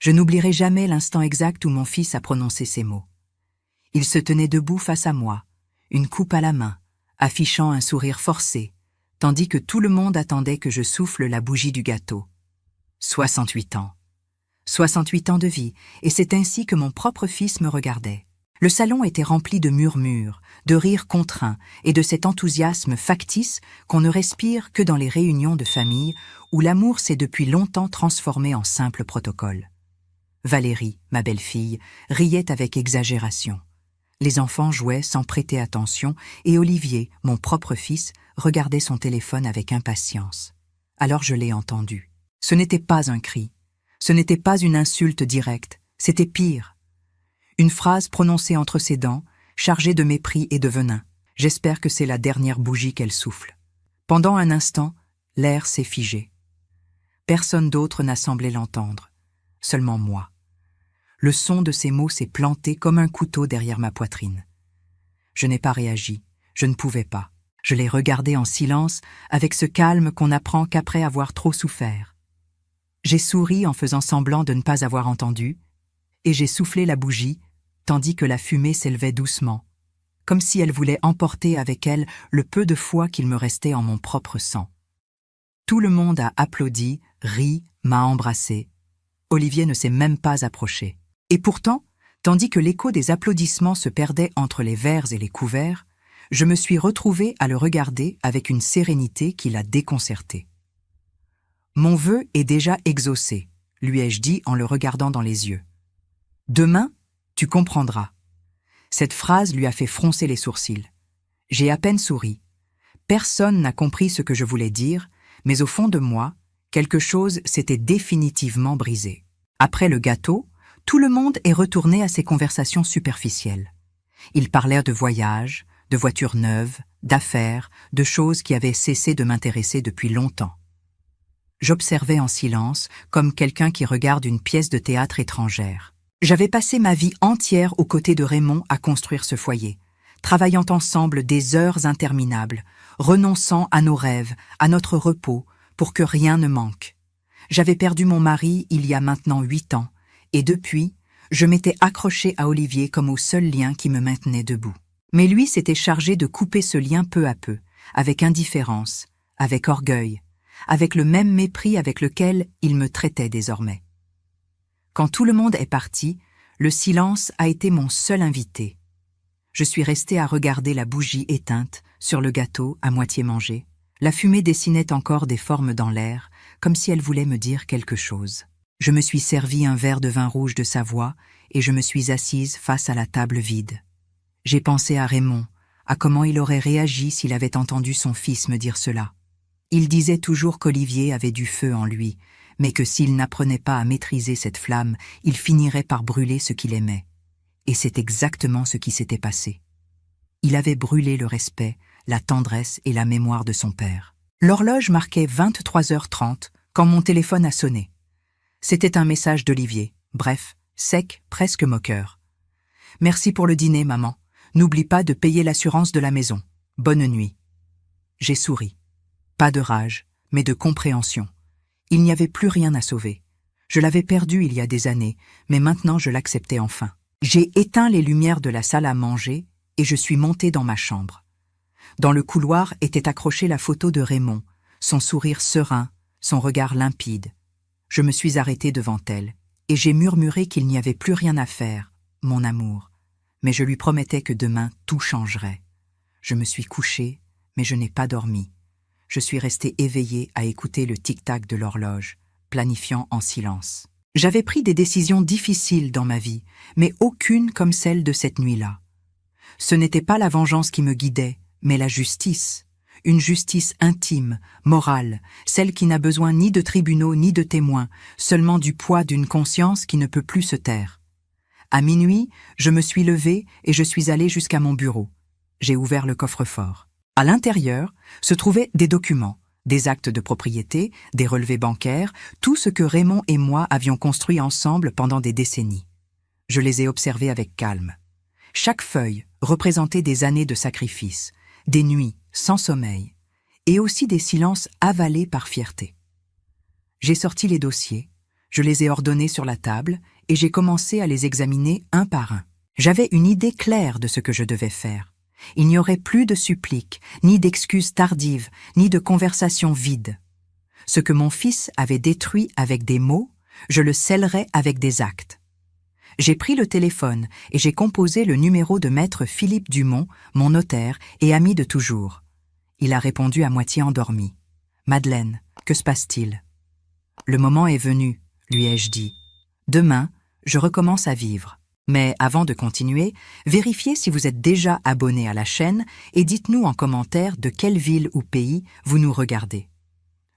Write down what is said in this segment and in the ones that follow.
Je n'oublierai jamais l'instant exact où mon fils a prononcé ces mots. Il se tenait debout face à moi, une coupe à la main, affichant un sourire forcé, tandis que tout le monde attendait que je souffle la bougie du gâteau. 68 ans. 68 ans de vie, et c'est ainsi que mon propre fils me regardait. Le salon était rempli de murmures, de rires contraints et de cet enthousiasme factice qu'on ne respire que dans les réunions de famille où l'amour s'est depuis longtemps transformé en simple protocole. Valérie, ma belle-fille, riait avec exagération. Les enfants jouaient sans prêter attention et Olivier, mon propre fils, regardait son téléphone avec impatience. Alors je l'ai entendu. Ce n'était pas un cri, ce n'était pas une insulte directe, c'était pire. Une phrase prononcée entre ses dents, chargée de mépris et de venin. J'espère que c'est la dernière bougie qu'elle souffle. Pendant un instant, l'air s'est figé. Personne d'autre n'a semblé l'entendre, seulement moi. Le son de ces mots s'est planté comme un couteau derrière ma poitrine. Je n'ai pas réagi, je ne pouvais pas. Je l'ai regardé en silence, avec ce calme qu'on apprend qu'après avoir trop souffert. J'ai souri en faisant semblant de ne pas avoir entendu, et j'ai soufflé la bougie, tandis que la fumée s'élevait doucement, comme si elle voulait emporter avec elle le peu de foi qu'il me restait en mon propre sang. Tout le monde a applaudi, ri, m'a embrassé. Olivier ne s'est même pas approché. Et pourtant, tandis que l'écho des applaudissements se perdait entre les verres et les couverts, je me suis retrouvée à le regarder avec une sérénité qui l'a déconcerté. « Mon vœu est déjà exaucé », lui ai-je dit en le regardant dans les yeux. « Demain, tu comprendras. » Cette phrase lui a fait froncer les sourcils. J'ai à peine souri. Personne n'a compris ce que je voulais dire, mais au fond de moi, quelque chose s'était définitivement brisé. Après le gâteau, tout le monde est retourné à ses conversations superficielles. Ils parlèrent de voyages, de voitures neuves, d'affaires, de choses qui avaient cessé de m'intéresser depuis longtemps. J'observais en silence, comme quelqu'un qui regarde une pièce de théâtre étrangère. J'avais passé ma vie entière aux côtés de Raymond à construire ce foyer, travaillant ensemble des heures interminables, renonçant à nos rêves, à notre repos, pour que rien ne manque. J'avais perdu mon mari il y a maintenant 8 ans, et depuis, je m'étais accrochée à Olivier comme au seul lien qui me maintenait debout. Mais lui s'était chargé de couper ce lien peu à peu, avec indifférence, avec orgueil, avec le même mépris avec lequel il me traitait désormais. Quand tout le monde est parti, le silence a été mon seul invité. Je suis restée à regarder la bougie éteinte sur le gâteau à moitié mangé. La fumée dessinait encore des formes dans l'air, comme si elle voulait me dire quelque chose. Je me suis servi un verre de vin rouge de Savoie et je me suis assise face à la table vide. J'ai pensé à Raymond, à comment il aurait réagi s'il avait entendu son fils me dire cela. Il disait toujours qu'Olivier avait du feu en lui, mais que s'il n'apprenait pas à maîtriser cette flamme, il finirait par brûler ce qu'il aimait. Et c'est exactement ce qui s'était passé. Il avait brûlé le respect, la tendresse et la mémoire de son père. L'horloge marquait 23h30 quand mon téléphone a sonné. C'était un message d'Olivier, bref, sec, presque moqueur. « Merci pour le dîner, maman. N'oublie pas de payer l'assurance de la maison. Bonne nuit. » J'ai souri. Pas de rage, mais de compréhension. Il n'y avait plus rien à sauver. Je l'avais perdu il y a des années, mais maintenant je l'acceptais enfin. J'ai éteint les lumières de la salle à manger et je suis montée dans ma chambre. Dans le couloir était accrochée la photo de Raymond, son sourire serein, son regard limpide. Je me suis arrêtée devant elle et j'ai murmuré qu'il n'y avait plus rien à faire, mon amour. Mais je lui promettais que demain tout changerait. Je me suis couchée, mais je n'ai pas dormi. Je suis restée éveillée à écouter le tic-tac de l'horloge, planifiant en silence. J'avais pris des décisions difficiles dans ma vie, mais aucune comme celle de cette nuit-là. Ce n'était pas la vengeance qui me guidait, mais la justice. Une justice intime, morale, celle qui n'a besoin ni de tribunaux ni de témoins, seulement du poids d'une conscience qui ne peut plus se taire. À minuit, je me suis levée et je suis allée jusqu'à mon bureau. J'ai ouvert le coffre-fort. À l'intérieur se trouvaient des documents, des actes de propriété, des relevés bancaires, tout ce que Raymond et moi avions construit ensemble pendant des décennies. Je les ai observés avec calme. Chaque feuille représentait des années de sacrifice, des nuits sans sommeil, et aussi des silences avalés par fierté. J'ai sorti les dossiers, Je les ai ordonnés sur la table et j'ai commencé à les examiner un par un. J'avais une idée claire de ce que je devais faire. Il n'y aurait plus de suppliques, ni d'excuses tardives, ni de conversations vides. Ce que mon fils avait détruit avec des mots, je le scellerais avec des actes. J'ai pris le téléphone et j'ai composé le numéro de maître Philippe Dumont, mon notaire et ami de toujours. Il a répondu à moitié endormi. « Madeleine, que se passe-t-il » ? « Le moment est venu, lui ai-je dit. Demain, je recommence à vivre. Mais avant de continuer, vérifiez si vous êtes déjà abonné à la chaîne et dites-nous en commentaire de quelle ville ou pays vous nous regardez.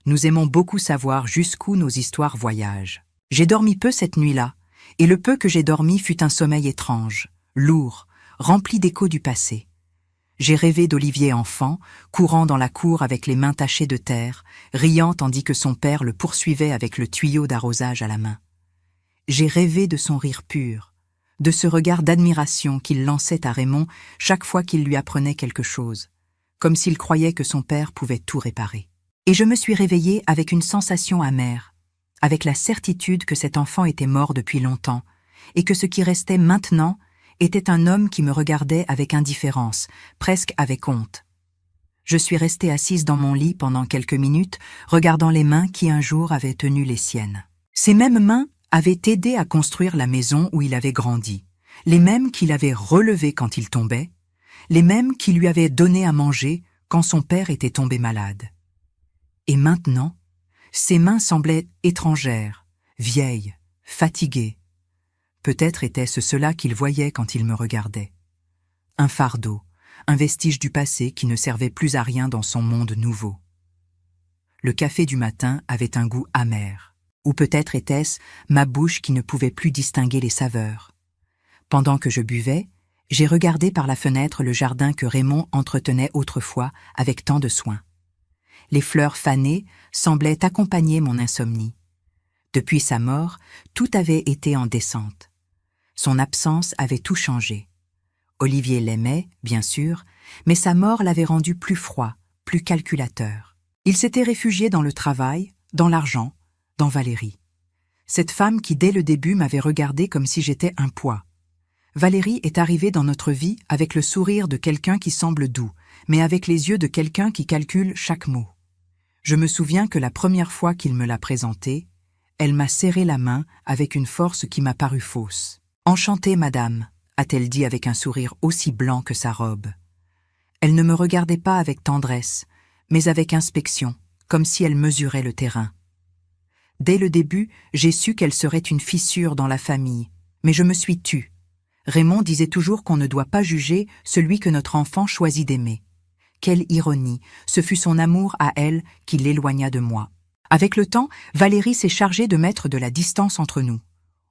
Nous aimons beaucoup savoir jusqu'où nos histoires voyagent. J'ai dormi peu cette nuit-là, et le peu que j'ai dormi fut un sommeil étrange, lourd, rempli d'échos du passé. J'ai rêvé d'Olivier enfant, courant dans la cour avec les mains tachées de terre, riant tandis que son père le poursuivait avec le tuyau d'arrosage à la main. J'ai rêvé de son rire pur, de ce regard d'admiration qu'il lançait à Raymond chaque fois qu'il lui apprenait quelque chose, comme s'il croyait que son père pouvait tout réparer. Et je me suis réveillée avec une sensation amère, avec la certitude que cet enfant était mort depuis longtemps, et que ce qui restait maintenant était un homme qui me regardait avec indifférence, presque avec honte. Je suis restée assise dans mon lit pendant quelques minutes, regardant les mains qui un jour avaient tenu les siennes. Ces mêmes mains avaient aidé à construire la maison où il avait grandi, les mêmes qu'il avait relevées quand il tombait, les mêmes qui lui avaient donné à manger quand son père était tombé malade. Et maintenant, ses mains semblaient étrangères, vieilles, fatiguées. Peut-être était-ce cela qu'il voyait quand il me regardait. Un fardeau, un vestige du passé qui ne servait plus à rien dans son monde nouveau. Le café du matin avait un goût amer, ou peut-être était-ce ma bouche qui ne pouvait plus distinguer les saveurs. Pendant que je buvais, j'ai regardé par la fenêtre le jardin que Raymond entretenait autrefois avec tant de soin. Les fleurs fanées semblaient accompagner mon insomnie. Depuis sa mort, tout avait été en descente. Son absence avait tout changé. Olivier l'aimait, bien sûr, mais sa mort l'avait rendu plus froid, plus calculateur. Il s'était réfugié dans le travail, dans l'argent, dans Valérie. Cette femme qui, dès le début, m'avait regardé comme si j'étais un poids. Valérie est arrivée dans notre vie avec le sourire de quelqu'un qui semble doux, mais avec les yeux de quelqu'un qui calcule chaque mot. Je me souviens que la première fois qu'il me l'a présentée, elle m'a serré la main avec une force qui m'a paru fausse. « Enchantée, madame », a-t-elle dit avec un sourire aussi blanc que sa robe. Elle ne me regardait pas avec tendresse, mais avec inspection, comme si elle mesurait le terrain. Dès le début, j'ai su qu'elle serait une fissure dans la famille, mais je me suis tue. Raymond disait toujours qu'on ne doit pas juger celui que notre enfant choisit d'aimer. Quelle ironie, ce fut son amour à elle qui l'éloigna de moi. Avec le temps, Valérie s'est chargée de mettre de la distance entre nous.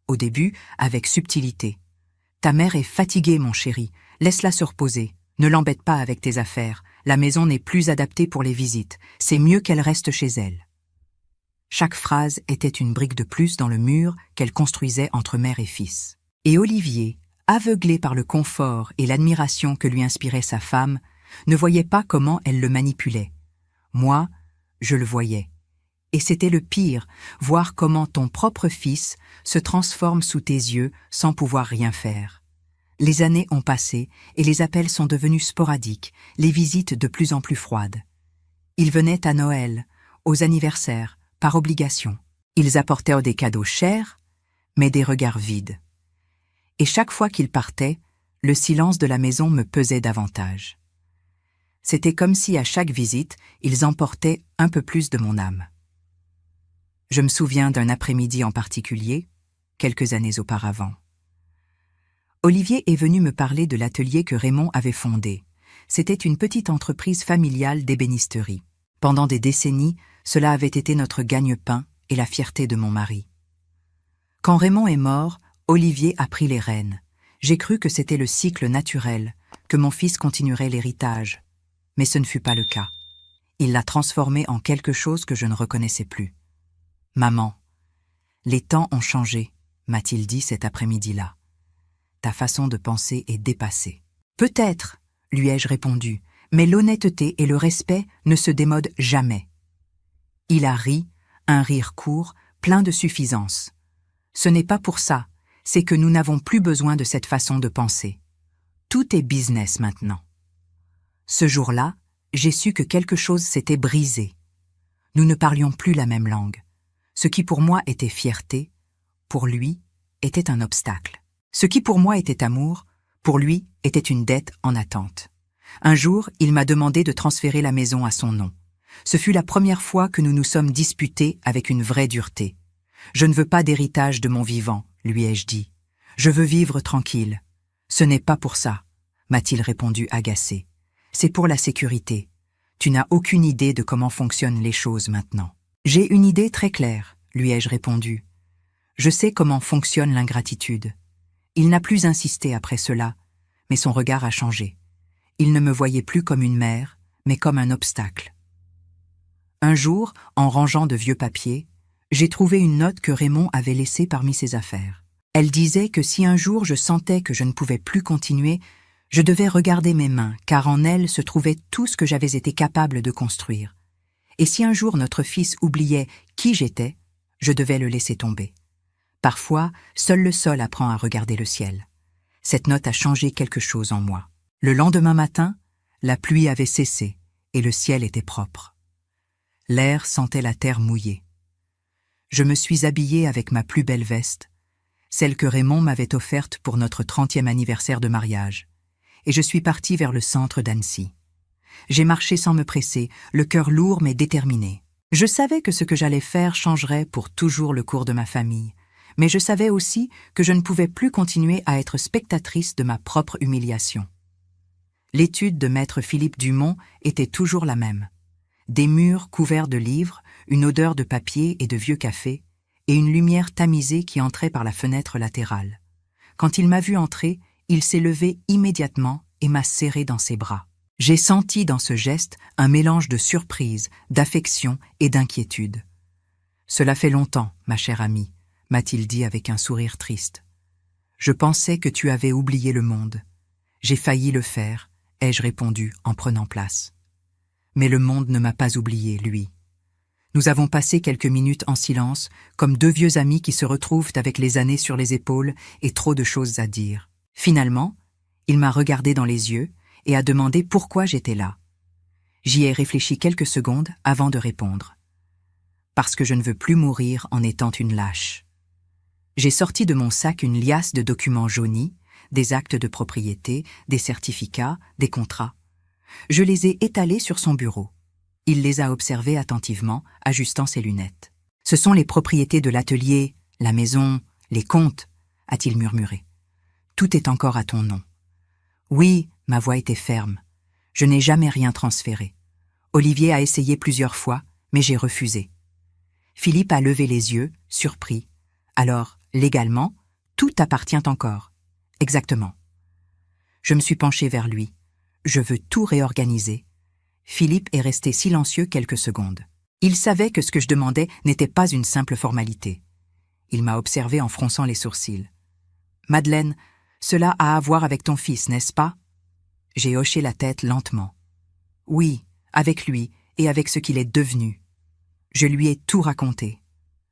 Au début, avec subtilité. « Ta mère est fatiguée, mon chéri, laisse-la se reposer. Ne l'embête pas avec tes affaires. La maison n'est plus adaptée pour les visites. C'est mieux qu'elle reste chez elle. » Chaque phrase était une brique de plus dans le mur qu'elle construisait entre mère et fils. Et Olivier, aveuglé par le confort et l'admiration que lui inspirait sa femme, ne voyait pas comment elle le manipulait. Moi, je le voyais. Et c'était le pire, voir comment ton propre fils se transforme sous tes yeux sans pouvoir rien faire. Les années ont passé et les appels sont devenus sporadiques, les visites de plus en plus froides. Ils venaient à Noël, aux anniversaires, par obligation. Ils apportaient des cadeaux chers, mais des regards vides. Et chaque fois qu'ils partaient, le silence de la maison me pesait davantage. C'était comme si à chaque visite, ils emportaient un peu plus de mon âme. Je me souviens d'un après-midi en particulier, quelques années auparavant. Olivier est venu me parler de l'atelier que Raymond avait fondé. C'était une petite entreprise familiale d'ébénisterie. Pendant des décennies, cela avait été notre gagne-pain et la fierté de mon mari. Quand Raymond est mort, Olivier a pris les rênes. J'ai cru que c'était le cycle naturel, que mon fils continuerait l'héritage. Mais ce ne fut pas le cas. Il l'a transformé en quelque chose que je ne reconnaissais plus. « Maman, les temps ont changé, m'a-t-il dit cet après-midi-là. Ta façon de penser est dépassée. »« Peut-être, lui ai-je répondu, mais l'honnêteté et le respect ne se démodent jamais. » Il a ri, un rire court, plein de suffisance. Ce n'est pas pour ça, c'est que nous n'avons plus besoin de cette façon de penser. Tout est business maintenant. Ce jour-là, j'ai su que quelque chose s'était brisé. Nous ne parlions plus la même langue. Ce qui pour moi était fierté, pour lui, était un obstacle. Ce qui pour moi était amour, pour lui, était une dette en attente. Un jour, il m'a demandé de transférer la maison à son nom. Ce fut la première fois que nous nous sommes disputés avec une vraie dureté. « Je ne veux pas d'héritage de mon vivant », lui ai-je dit. « Je veux vivre tranquille. »« Ce n'est pas pour ça », m'a-t-il répondu agacé. « C'est pour la sécurité. Tu n'as aucune idée de comment fonctionnent les choses maintenant. »« J'ai une idée très claire », lui ai-je répondu. « Je sais comment fonctionne l'ingratitude. » Il n'a plus insisté après cela, mais son regard a changé. Il ne me voyait plus comme une mère, mais comme un obstacle. Un jour, en rangeant de vieux papiers, j'ai trouvé une note que Raymond avait laissée parmi ses affaires. Elle disait que si un jour je sentais que je ne pouvais plus continuer, je devais regarder mes mains, car en elles se trouvait tout ce que j'avais été capable de construire. Et si un jour notre fils oubliait qui j'étais, je devais le laisser tomber. Parfois, seul le sol apprend à regarder le ciel. Cette note a changé quelque chose en moi. Le lendemain matin, la pluie avait cessé et le ciel était propre. L'air sentait la terre mouillée. Je me suis habillée avec ma plus belle veste, celle que Raymond m'avait offerte pour notre 30e anniversaire de mariage, et je suis partie vers le centre d'Annecy. J'ai marché sans me presser, le cœur lourd mais déterminé. Je savais que ce que j'allais faire changerait pour toujours le cours de ma famille, mais je savais aussi que je ne pouvais plus continuer à être spectatrice de ma propre humiliation. L'étude de maître Philippe Dumont était toujours la même. Des murs couverts de livres, une odeur de papier et de vieux café, et une lumière tamisée qui entrait par la fenêtre latérale. Quand il m'a vu entrer, il s'est levé immédiatement et m'a serré dans ses bras. J'ai senti dans ce geste un mélange de surprise, d'affection et d'inquiétude. « Cela fait longtemps, ma chère amie », m'a-t-il dit avec un sourire triste. « Je pensais que tu avais oublié le monde. J'ai failli le faire, » ai-je répondu en prenant place. Mais le monde ne m'a pas oublié, lui. Nous avons passé quelques minutes en silence, comme deux vieux amis qui se retrouvent avec les années sur les épaules et trop de choses à dire. Finalement, il m'a regardé dans les yeux et a demandé pourquoi j'étais là. J'y ai réfléchi quelques secondes avant de répondre. Parce que je ne veux plus mourir en étant une lâche. J'ai sorti de mon sac une liasse de documents jaunis, des actes de propriété, des certificats, des contrats. Je les ai étalés sur son bureau. Il les a observés attentivement, ajustant ses lunettes. « Ce sont les propriétés de l'atelier, la maison, les comptes, » a-t-il murmuré. « Tout est encore à ton nom. » Oui, ma voix était ferme. Je n'ai jamais rien transféré. Olivier a essayé plusieurs fois, mais j'ai refusé. Philippe a levé les yeux, surpris. « Alors, légalement, tout t'appartient encore. » « Exactement. » Je me suis penchée vers lui. Je veux tout réorganiser. Philippe est resté silencieux quelques secondes. Il savait que ce que je demandais n'était pas une simple formalité. Il m'a observé en fronçant les sourcils. « Madeleine, cela a à voir avec ton fils, n'est-ce pas ?» J'ai hoché la tête lentement. « Oui, avec lui et avec ce qu'il est devenu. » Je lui ai tout raconté.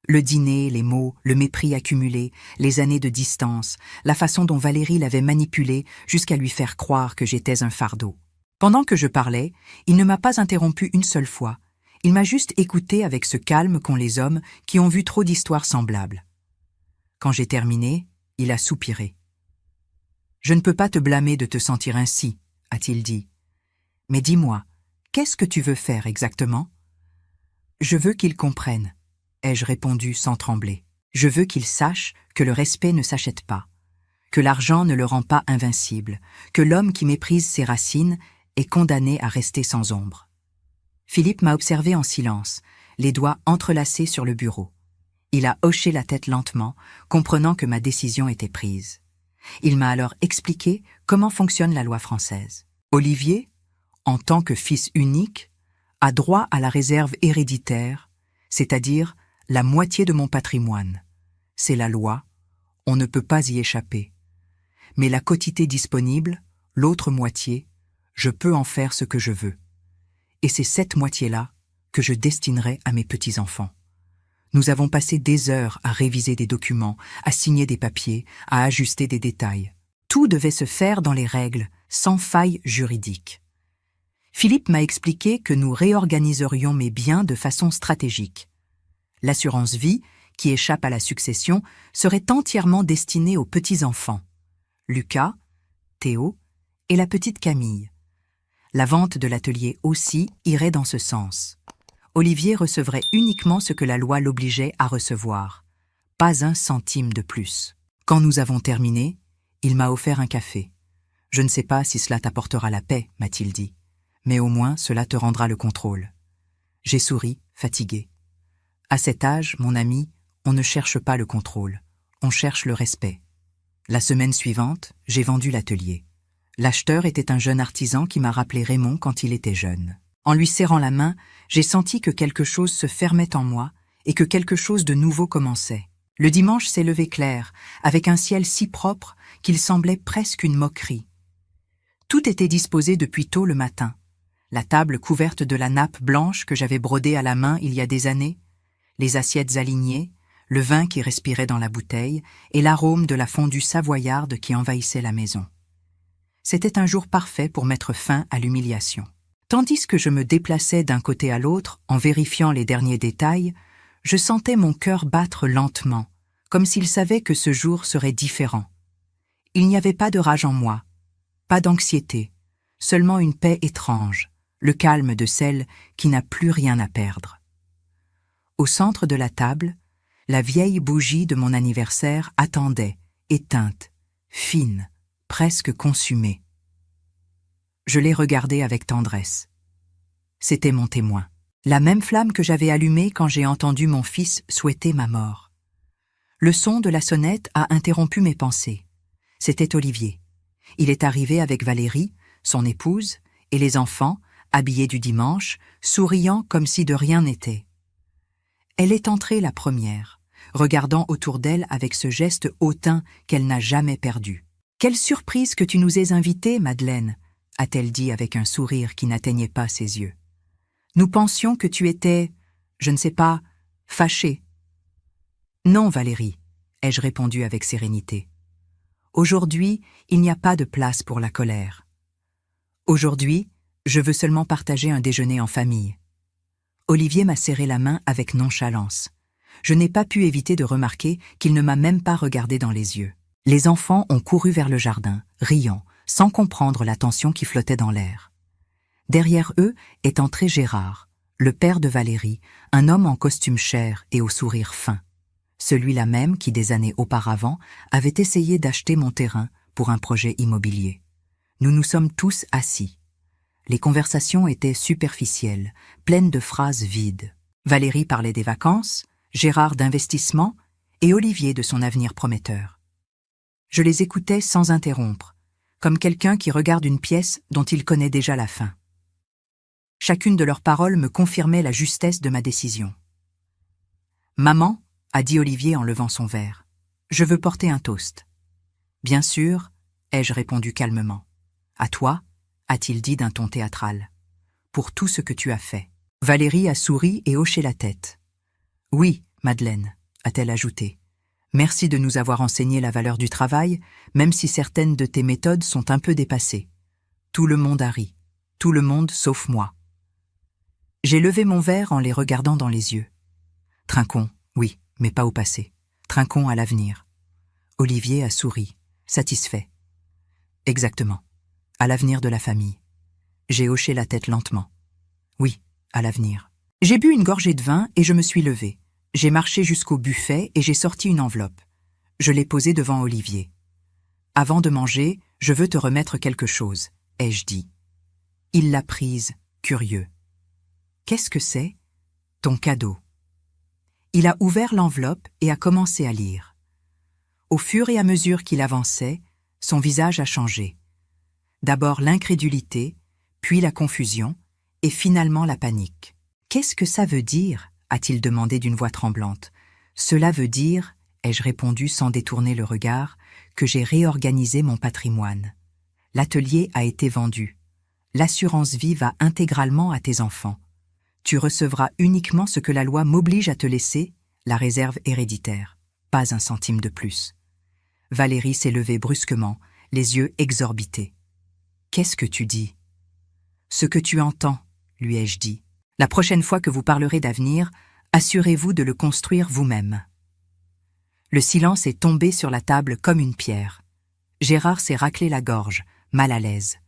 Le dîner, les mots, le mépris accumulé, les années de distance, la façon dont Valérie l'avait manipulé jusqu'à lui faire croire que j'étais un fardeau. Pendant que je parlais, il ne m'a pas interrompu une seule fois. Il m'a juste écouté avec ce calme qu'ont les hommes qui ont vu trop d'histoires semblables. Quand j'ai terminé, il a soupiré. « Je ne peux pas te blâmer de te sentir ainsi, » a-t-il dit. « Mais dis-moi, qu'est-ce que tu veux faire exactement ?»« Je veux qu'il comprenne. » ai-je répondu sans trembler. Je veux qu'il sache que le respect ne s'achète pas, que l'argent ne le rend pas invincible, que l'homme qui méprise ses racines est condamné à rester sans ombre. Philippe m'a observé en silence, les doigts entrelacés sur le bureau. Il a hoché la tête lentement, comprenant que ma décision était prise. Il m'a alors expliqué comment fonctionne la loi française. Olivier, en tant que fils unique, a droit à la réserve héréditaire, c'est-à-dire la moitié de mon patrimoine. C'est la loi, on ne peut pas y échapper. Mais la quotité disponible, l'autre moitié, je peux en faire ce que je veux. Et c'est cette moitié-là que je destinerai à mes petits-enfants. Nous avons passé des heures à réviser des documents, à signer des papiers, à ajuster des détails. Tout devait se faire dans les règles, sans faille juridique. Philippe m'a expliqué que nous réorganiserions mes biens de façon stratégique. L'assurance vie, qui échappe à la succession, serait entièrement destinée aux petits-enfants. Lucas, Théo et la petite Camille. La vente de l'atelier aussi irait dans ce sens. Olivier recevrait uniquement ce que la loi l'obligeait à recevoir. Pas un centime de plus. Quand nous avons terminé, il m'a offert un café. Je ne sais pas si cela t'apportera la paix, m'a-t-il dit, mais au moins cela te rendra le contrôle. J'ai souri, fatigué. À cet âge, mon ami, on ne cherche pas le contrôle, on cherche le respect. La semaine suivante, j'ai vendu l'atelier. L'acheteur était un jeune artisan qui m'a rappelé Raymond quand il était jeune. En lui serrant la main, j'ai senti que quelque chose se fermait en moi et que quelque chose de nouveau commençait. Le dimanche s'est levé clair, avec un ciel si propre qu'il semblait presque une moquerie. Tout était disposé depuis tôt le matin. La table couverte de la nappe blanche que j'avais brodée à la main il y a des années, les assiettes alignées, le vin qui respirait dans la bouteille et l'arôme de la fondue savoyarde qui envahissait la maison. C'était un jour parfait pour mettre fin à l'humiliation. Tandis que je me déplaçais d'un côté à l'autre en vérifiant les derniers détails, je sentais mon cœur battre lentement, comme s'il savait que ce jour serait différent. Il n'y avait pas de rage en moi, pas d'anxiété, seulement une paix étrange, le calme de celle qui n'a plus rien à perdre. Au centre de la table, la vieille bougie de mon anniversaire attendait, éteinte, fine, presque consumée. Je l'ai regardée avec tendresse. C'était mon témoin. La même flamme que j'avais allumée quand j'ai entendu mon fils souhaiter ma mort. Le son de la sonnette a interrompu mes pensées. C'était Olivier. Il est arrivé avec Valérie, son épouse, et les enfants, habillés du dimanche, souriant comme si de rien n'était. Elle est entrée la première, regardant autour d'elle avec ce geste hautain qu'elle n'a jamais perdu. « Quelle surprise que tu nous aies invités, Madeleine !» a-t-elle dit avec un sourire qui n'atteignait pas ses yeux. « Nous pensions que tu étais, je ne sais pas, fâchée. »« Non, Valérie, » ai-je répondu avec sérénité. « Aujourd'hui, il n'y a pas de place pour la colère. Aujourd'hui, je veux seulement partager un déjeuner en famille. » Olivier m'a serré la main avec nonchalance. Je n'ai pas pu éviter de remarquer qu'il ne m'a même pas regardé dans les yeux. Les enfants ont couru vers le jardin, riant, sans comprendre la tension qui flottait dans l'air. Derrière eux est entré Gérard, le père de Valérie, un homme en costume cher et au sourire fin. Celui-là même qui, des années auparavant, avait essayé d'acheter mon terrain pour un projet immobilier. Nous nous sommes tous assis. Les conversations étaient superficielles, pleines de phrases vides. Valérie parlait des vacances, Gérard d'investissement et Olivier de son avenir prometteur. Je les écoutais sans interrompre, comme quelqu'un qui regarde une pièce dont il connaît déjà la fin. Chacune de leurs paroles me confirmait la justesse de ma décision. « Maman, » a dit Olivier en levant son verre, « je veux porter un toast. »« Bien sûr, » ai-je répondu calmement. « À toi » a-t-il dit d'un ton théâtral, « pour tout ce que tu as fait. » Valérie a souri et hoché la tête. « Oui, Madeleine, » a-t-elle ajouté. « Merci de nous avoir enseigné la valeur du travail, même si certaines de tes méthodes sont un peu dépassées. Tout le monde a ri. Tout le monde sauf moi. » J'ai levé mon verre en les regardant dans les yeux. Trinquons, oui, mais pas au passé. Trinquons à l'avenir. Olivier a souri, satisfait. Exactement. À l'avenir de la famille. J'ai hoché la tête lentement. Oui, à l'avenir. J'ai bu une gorgée de vin et je me suis levée. J'ai marché jusqu'au buffet et j'ai sorti une enveloppe. Je l'ai posée devant Olivier. « Avant de manger, je veux te remettre quelque chose, » ai-je dit. Il l'a prise, curieux. « Qu'est-ce que c'est ? » ?»« Ton cadeau. » Il a ouvert l'enveloppe et a commencé à lire. Au fur et à mesure qu'il avançait, son visage a changé. D'abord l'incrédulité, puis la confusion, et finalement la panique. « Qu'est-ce que ça veut dire ?» a-t-il demandé d'une voix tremblante. « Cela veut dire, » ai-je répondu sans détourner le regard, « que j'ai réorganisé mon patrimoine. L'atelier a été vendu. L'assurance vie va intégralement à tes enfants. Tu recevras uniquement ce que la loi m'oblige à te laisser, la réserve héréditaire, pas un centime de plus. Valérie s'est levée brusquement, les yeux exorbités. « Qu'est-ce que tu dis ?»« Ce que tu entends, lui ai-je dit. La prochaine fois que vous parlerez d'avenir, assurez-vous de le construire vous-même. » Le silence est tombé sur la table comme une pierre. Gérard s'est raclé la gorge, mal à l'aise.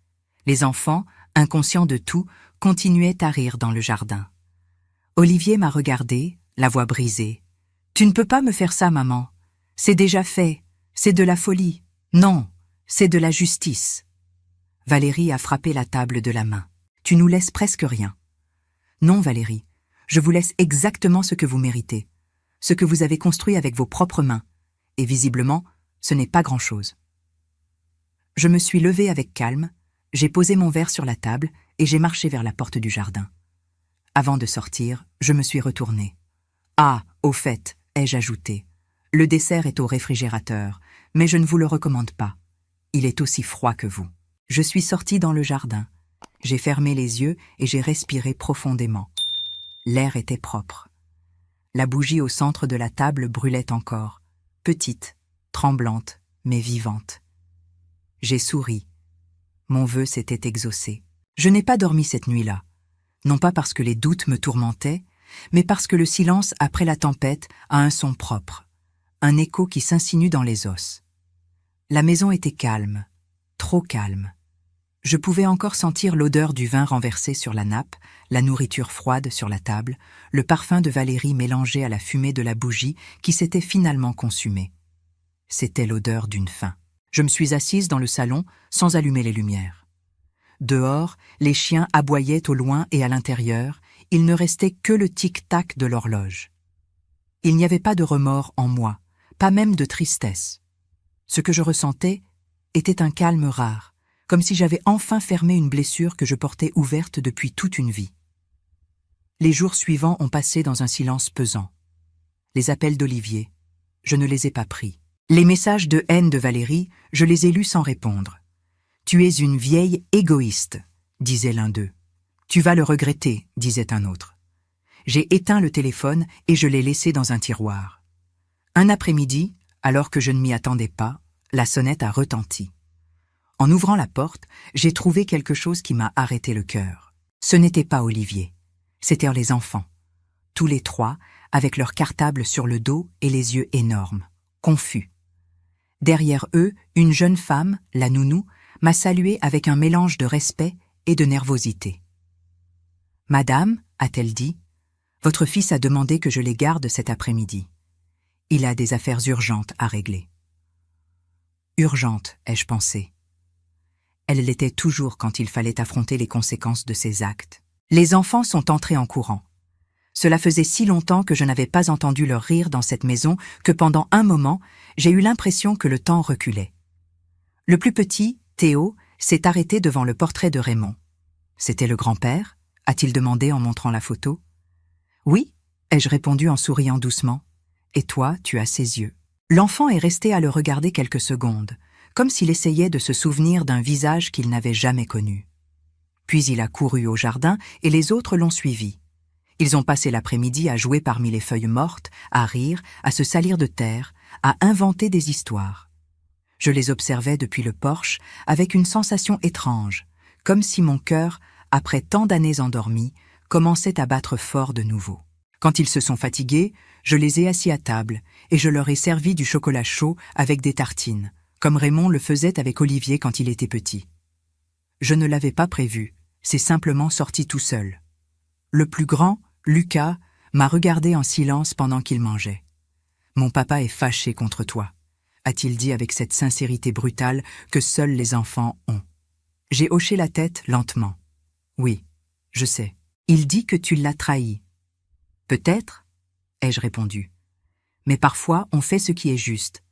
Les enfants, inconscients de tout, continuaient à rire dans le jardin. Olivier m'a regardé, la voix brisée. « Tu ne peux pas me faire ça, maman. C'est déjà fait. C'est de la folie. Non, c'est de la justice. » Valérie a frappé la table de la main. « Tu nous laisses presque rien. » « Non, Valérie, je vous laisse exactement ce que vous méritez, ce que vous avez construit avec vos propres mains, et visiblement, ce n'est pas grand-chose. » Je me suis levée avec calme, j'ai posé mon verre sur la table et j'ai marché vers la porte du jardin. Avant de sortir, je me suis retournée. « Ah, au fait, ai-je ajouté, le dessert est au réfrigérateur, mais je ne vous le recommande pas. Il est aussi froid que vous. » Je suis sortie dans le jardin. J'ai fermé les yeux et j'ai respiré profondément. L'air était propre. La bougie au centre de la table brûlait encore, petite, tremblante, mais vivante. J'ai souri. Mon vœu s'était exaucé. Je n'ai pas dormi cette nuit-là, non pas parce que les doutes me tourmentaient, mais parce que le silence après la tempête a un son propre, un écho qui s'insinue dans les os. La maison était calme, trop calme. Je pouvais encore sentir l'odeur du vin renversé sur la nappe, la nourriture froide sur la table, le parfum de Valérie mélangé à la fumée de la bougie qui s'était finalement consumée. C'était l'odeur d'une faim. Je me suis assise dans le salon sans allumer les lumières. Dehors, les chiens aboyaient au loin et à l'intérieur, il ne restait que le tic-tac de l'horloge. Il n'y avait pas de remords en moi, pas même de tristesse. Ce que je ressentais était un calme rare, comme si j'avais enfin fermé une blessure que je portais ouverte depuis toute une vie. Les jours suivants ont passé dans un silence pesant. Les appels d'Olivier, je ne les ai pas pris. Les messages de haine de Valérie, je les ai lus sans répondre. « Tu es une vieille égoïste », disait l'un d'eux. « Tu vas le regretter », disait un autre. J'ai éteint le téléphone et je l'ai laissé dans un tiroir. Un après-midi, alors que je ne m'y attendais pas, la sonnette a retenti. En ouvrant la porte, j'ai trouvé quelque chose qui m'a arrêté le cœur. Ce n'était pas Olivier, c'étaient les enfants. Tous les trois, avec leur cartable sur le dos et les yeux énormes, confus. Derrière eux, une jeune femme, la nounou, m'a salué avec un mélange de respect et de nervosité. « Madame, a-t-elle dit, votre fils a demandé que je les garde cet après-midi. Il a des affaires urgentes à régler. » Urgente, ai-je pensé. Elle l'était toujours quand il fallait affronter les conséquences de ses actes. Les enfants sont entrés en courant. Cela faisait si longtemps que je n'avais pas entendu leur rire dans cette maison que pendant un moment, j'ai eu l'impression que le temps reculait. Le plus petit, Théo, s'est arrêté devant le portrait de Raymond. « C'était le grand-père » a-t-il demandé en montrant la photo. « Oui » ai-je répondu en souriant doucement. « Et toi, tu as ses yeux. » L'enfant est resté à le regarder quelques secondes, comme s'il essayait de se souvenir d'un visage qu'il n'avait jamais connu. Puis il a couru au jardin et les autres l'ont suivi. Ils ont passé l'après-midi à jouer parmi les feuilles mortes, à rire, à se salir de terre, à inventer des histoires. Je les observais depuis le porche avec une sensation étrange, comme si mon cœur, après tant d'années endormies, commençait à battre fort de nouveau. Quand ils se sont fatigués, je les ai assis à table et je leur ai servi du chocolat chaud avec des tartines, comme Raymond le faisait avec Olivier quand il était petit. Je ne l'avais pas prévu, c'est simplement sorti tout seul. Le plus grand, Lucas, m'a regardé en silence pendant qu'il mangeait. « Mon papa est fâché contre toi », a-t-il dit avec cette sincérité brutale que seuls les enfants ont. J'ai hoché la tête lentement. « Oui, je sais. Il dit que tu l'as trahi. »« Peut-être, » ai-je répondu. « Mais parfois on fait ce qui est juste,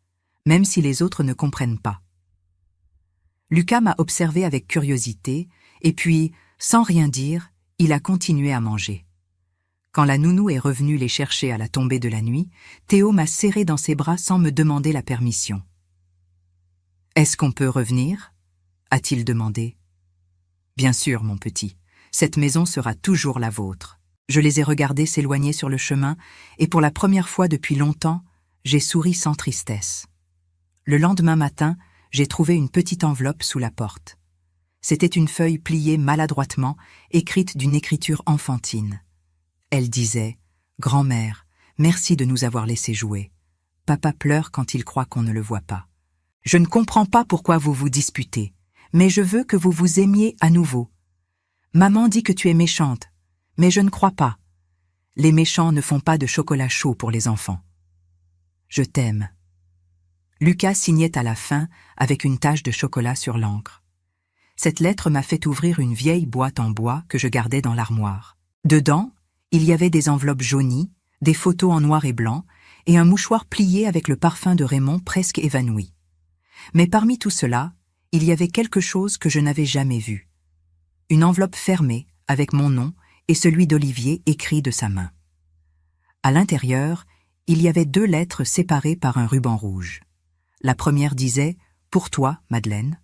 même si les autres ne comprennent pas. » Lucas m'a observé avec curiosité, et puis, sans rien dire, il a continué à manger. Quand la nounou est revenue les chercher à la tombée de la nuit, Théo m'a serré dans ses bras sans me demander la permission. « Est-ce qu'on peut revenir ?» a-t-il demandé. « Bien sûr, mon petit, cette maison sera toujours la vôtre. » Je les ai regardés s'éloigner sur le chemin, et pour la première fois depuis longtemps, j'ai souri sans tristesse. Le lendemain matin, j'ai trouvé une petite enveloppe sous la porte. C'était une feuille pliée maladroitement, écrite d'une écriture enfantine. Elle disait « Grand-mère, merci de nous avoir laissé jouer. Papa pleure quand il croit qu'on ne le voit pas. Je ne comprends pas pourquoi vous vous disputez, mais je veux que vous vous aimiez à nouveau. Maman dit que tu es méchante, mais je ne crois pas. Les méchants ne font pas de chocolat chaud pour les enfants. Je t'aime. » Lucas signait à la fin avec une tache de chocolat sur l'encre. Cette lettre m'a fait ouvrir une vieille boîte en bois que je gardais dans l'armoire. Dedans, il y avait des enveloppes jaunies, des photos en noir et blanc, et un mouchoir plié avec le parfum de Raymond presque évanoui. Mais parmi tout cela, il y avait quelque chose que je n'avais jamais vu. Une enveloppe fermée, avec mon nom et celui d'Olivier écrit de sa main. À l'intérieur, il y avait 2 lettres séparées par un ruban rouge. La première disait « Pour toi, Madeleine »,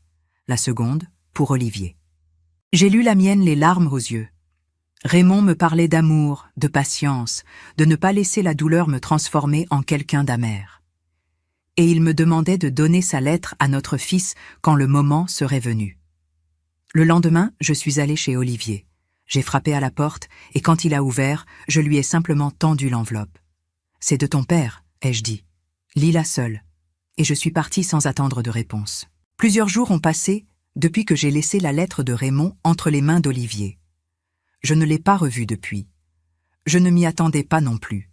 la seconde « Pour Olivier ». J'ai lu la mienne les larmes aux yeux. Raymond me parlait d'amour, de patience, de ne pas laisser la douleur me transformer en quelqu'un d'amer. Et il me demandait de donner sa lettre à notre fils quand le moment serait venu. Le lendemain, je suis allée chez Olivier. J'ai frappé à la porte et quand il a ouvert, je lui ai simplement tendu l'enveloppe. « C'est de ton père », ai-je dit. « Lis-la seule. » Et je suis partie sans attendre de réponse. Plusieurs jours ont passé depuis que j'ai laissé la lettre de Raymond entre les mains d'Olivier. Je ne l'ai pas revue depuis. Je ne m'y attendais pas non plus.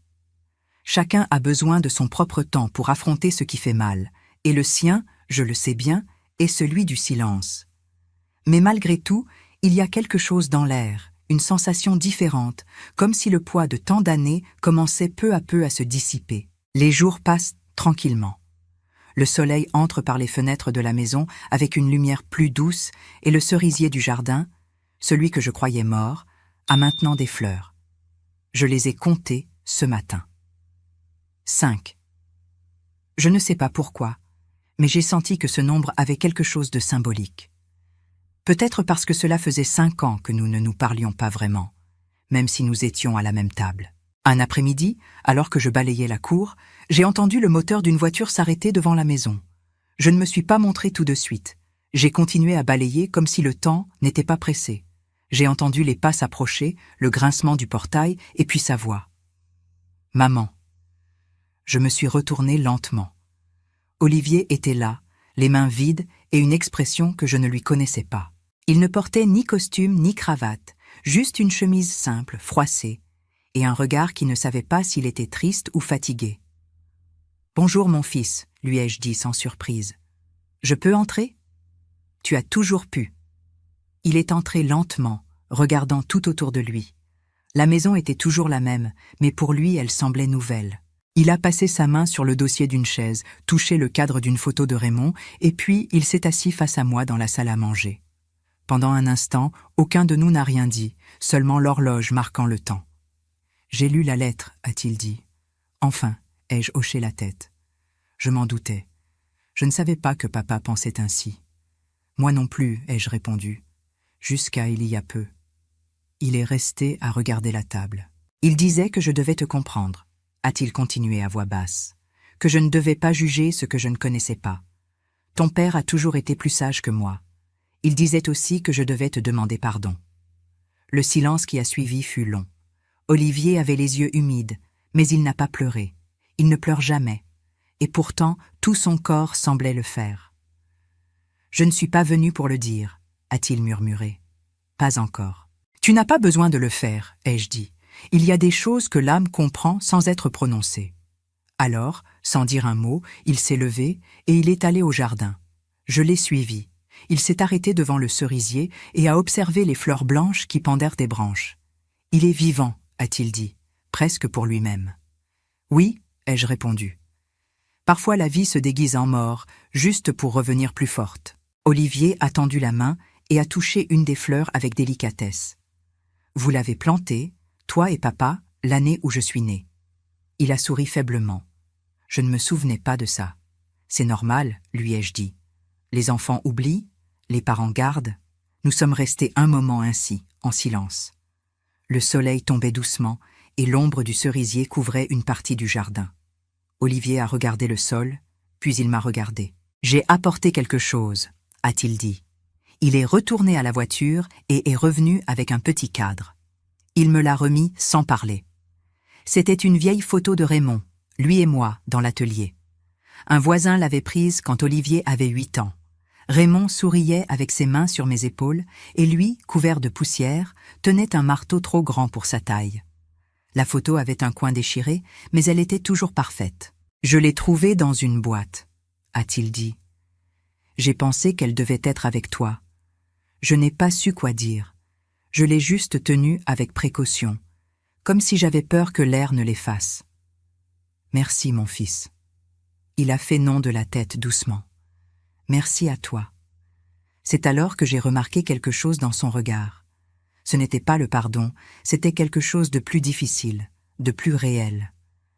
Chacun a besoin de son propre temps pour affronter ce qui fait mal, et le sien, je le sais bien, est celui du silence. Mais malgré tout, il y a quelque chose dans l'air, une sensation différente, comme si le poids de tant d'années commençait peu à peu à se dissiper. Les jours passent tranquillement. Le soleil entre par les fenêtres de la maison avec une lumière plus douce et le cerisier du jardin, celui que je croyais mort, a maintenant des fleurs. Je les ai comptées ce matin. 5. Je ne sais pas pourquoi, mais j'ai senti que ce nombre avait quelque chose de symbolique. Peut-être parce que cela faisait 5 ans que nous ne nous parlions pas vraiment, même si nous étions à la même table. Un après-midi, alors que je balayais la cour, j'ai entendu le moteur d'une voiture s'arrêter devant la maison. Je ne me suis pas montré tout de suite. J'ai continué à balayer comme si le temps n'était pas pressé. J'ai entendu les pas s'approcher, le grincement du portail et puis sa voix. « Maman ». Je me suis retournée lentement. Olivier était là, les mains vides et une expression que je ne lui connaissais pas. Il ne portait ni costume ni cravate, juste une chemise simple, froissée, et un regard qui ne savait pas s'il était triste ou fatigué. « Bonjour mon fils », lui ai-je dit sans surprise. « Je peux entrer ?» « Tu as toujours pu. » Il est entré lentement, regardant tout autour de lui. La maison était toujours la même, mais pour lui elle semblait nouvelle. Il a passé sa main sur le dossier d'une chaise, touché le cadre d'une photo de Raymond, et puis il s'est assis face à moi dans la salle à manger. Pendant un instant, aucun de nous n'a rien dit, seulement l'horloge marquant le temps. « J'ai lu la lettre », a-t-il dit. « Enfin », ai-je hoché la tête. Je m'en doutais. Je ne savais pas que papa pensait ainsi. « Moi non plus », ai-je répondu, jusqu'à il y a peu. Il est resté à regarder la table. « Il disait que je devais te comprendre », a-t-il continué à voix basse, « que je ne devais pas juger ce que je ne connaissais pas. Ton père a toujours été plus sage que moi. Il disait aussi que je devais te demander pardon. » Le silence qui a suivi fut long. Olivier avait les yeux humides, mais il n'a pas pleuré. Il ne pleure jamais. Et pourtant, tout son corps semblait le faire. « Je ne suis pas venu pour le dire », a-t-il murmuré. « Pas encore. »« Tu n'as pas besoin de le faire, » ai-je dit. « Il y a des choses que l'âme comprend sans être prononcée. » Alors, sans dire un mot, il s'est levé et il est allé au jardin. Je l'ai suivi. Il s'est arrêté devant le cerisier et a observé les fleurs blanches qui pendèrent des branches. « Il est vivant, » a-t-il dit, presque pour lui-même. « Oui, » ai-je répondu. Parfois la vie se déguise en mort, juste pour revenir plus forte. Olivier a tendu la main et a touché une des fleurs avec délicatesse. « Vous l'avez plantée, toi et papa, l'année où je suis né. » Il a souri faiblement. Je ne me souvenais pas de ça. C'est normal, lui ai-je dit. Les enfants oublient, les parents gardent. Nous sommes restés un moment ainsi, en silence. Le soleil tombait doucement et l'ombre du cerisier couvrait une partie du jardin. Olivier a regardé le sol, puis il m'a regardé. « J'ai apporté quelque chose », a-t-il dit. Il est retourné à la voiture et est revenu avec un petit cadre. Il me l'a remis sans parler. C'était une vieille photo de Raymond, lui et moi, dans l'atelier. Un voisin l'avait prise quand Olivier avait 8 ans. Raymond souriait avec ses mains sur mes épaules et lui, couvert de poussière, tenait un marteau trop grand pour sa taille. La photo avait un coin déchiré, mais elle était toujours parfaite. « Je l'ai trouvée dans une boîte », a-t-il dit. « J'ai pensé qu'elle devait être avec toi. Je n'ai pas su quoi dire. Je l'ai juste tenue avec précaution, comme si j'avais peur que l'air ne l'efface. Merci, mon fils. » Il a fait non de la tête doucement. « Merci à toi. » C'est alors que j'ai remarqué quelque chose dans son regard. Ce n'était pas le pardon, c'était quelque chose de plus difficile, de plus réel,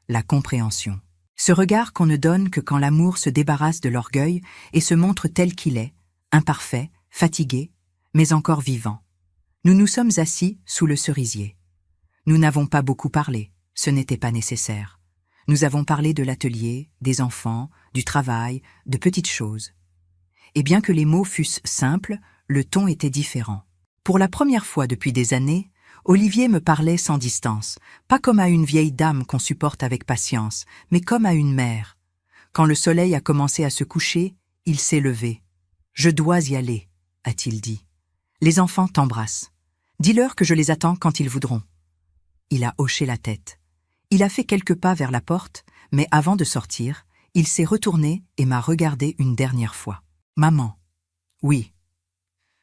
la compréhension. Ce regard qu'on ne donne que quand l'amour se débarrasse de l'orgueil et se montre tel qu'il est, imparfait, fatigué, mais encore vivant. Nous nous sommes assis sous le cerisier. Nous n'avons pas beaucoup parlé, ce n'était pas nécessaire. Nous avons parlé de l'atelier, des enfants, du travail, de petites choses. Et bien que les mots fussent simples, le ton était différent. Pour la première fois depuis des années, Olivier me parlait sans distance, pas comme à une vieille dame qu'on supporte avec patience, mais comme à une mère. Quand le soleil a commencé à se coucher, il s'est levé. « Je dois y aller », a-t-il dit. « Les enfants t'embrassent. Dis-leur que je les attends quand ils voudront. » Il a hoché la tête. Il a fait quelques pas vers la porte, mais avant de sortir, il s'est retourné et m'a regardé une dernière fois. « Maman. »« Oui. »«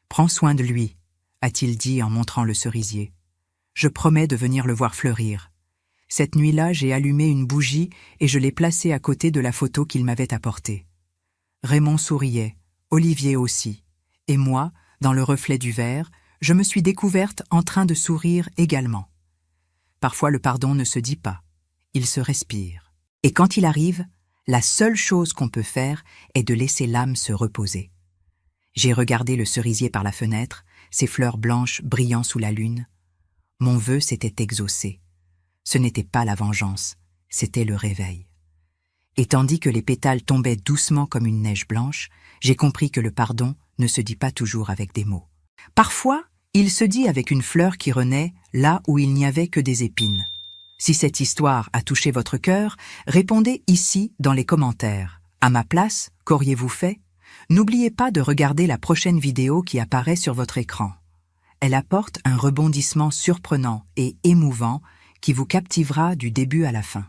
Prends soin de lui, » a-t-il dit en montrant le cerisier. « Je promets de venir le voir fleurir. » Cette nuit-là, j'ai allumé une bougie et je l'ai placée à côté de la photo qu'il m'avait apportée. Raymond souriait, Olivier aussi, et moi, dans le reflet du verre, je me suis découverte en train de sourire également. Parfois le pardon ne se dit pas, il se respire. Et quand il arrive, la seule chose qu'on peut faire est de laisser l'âme se reposer. J'ai regardé le cerisier par la fenêtre, ses fleurs blanches brillant sous la lune. Mon vœu s'était exaucé. Ce n'était pas la vengeance, c'était le réveil. Et tandis que les pétales tombaient doucement comme une neige blanche, j'ai compris que le pardon ne se dit pas toujours avec des mots. Parfois, il se dit avec une fleur qui renaît là où il n'y avait que des épines. Si cette histoire a touché votre cœur, répondez ici dans les commentaires. À ma place, qu'auriez-vous fait? N'oubliez pas de regarder la prochaine vidéo qui apparaît sur votre écran. Elle apporte un rebondissement surprenant et émouvant qui vous captivera du début à la fin.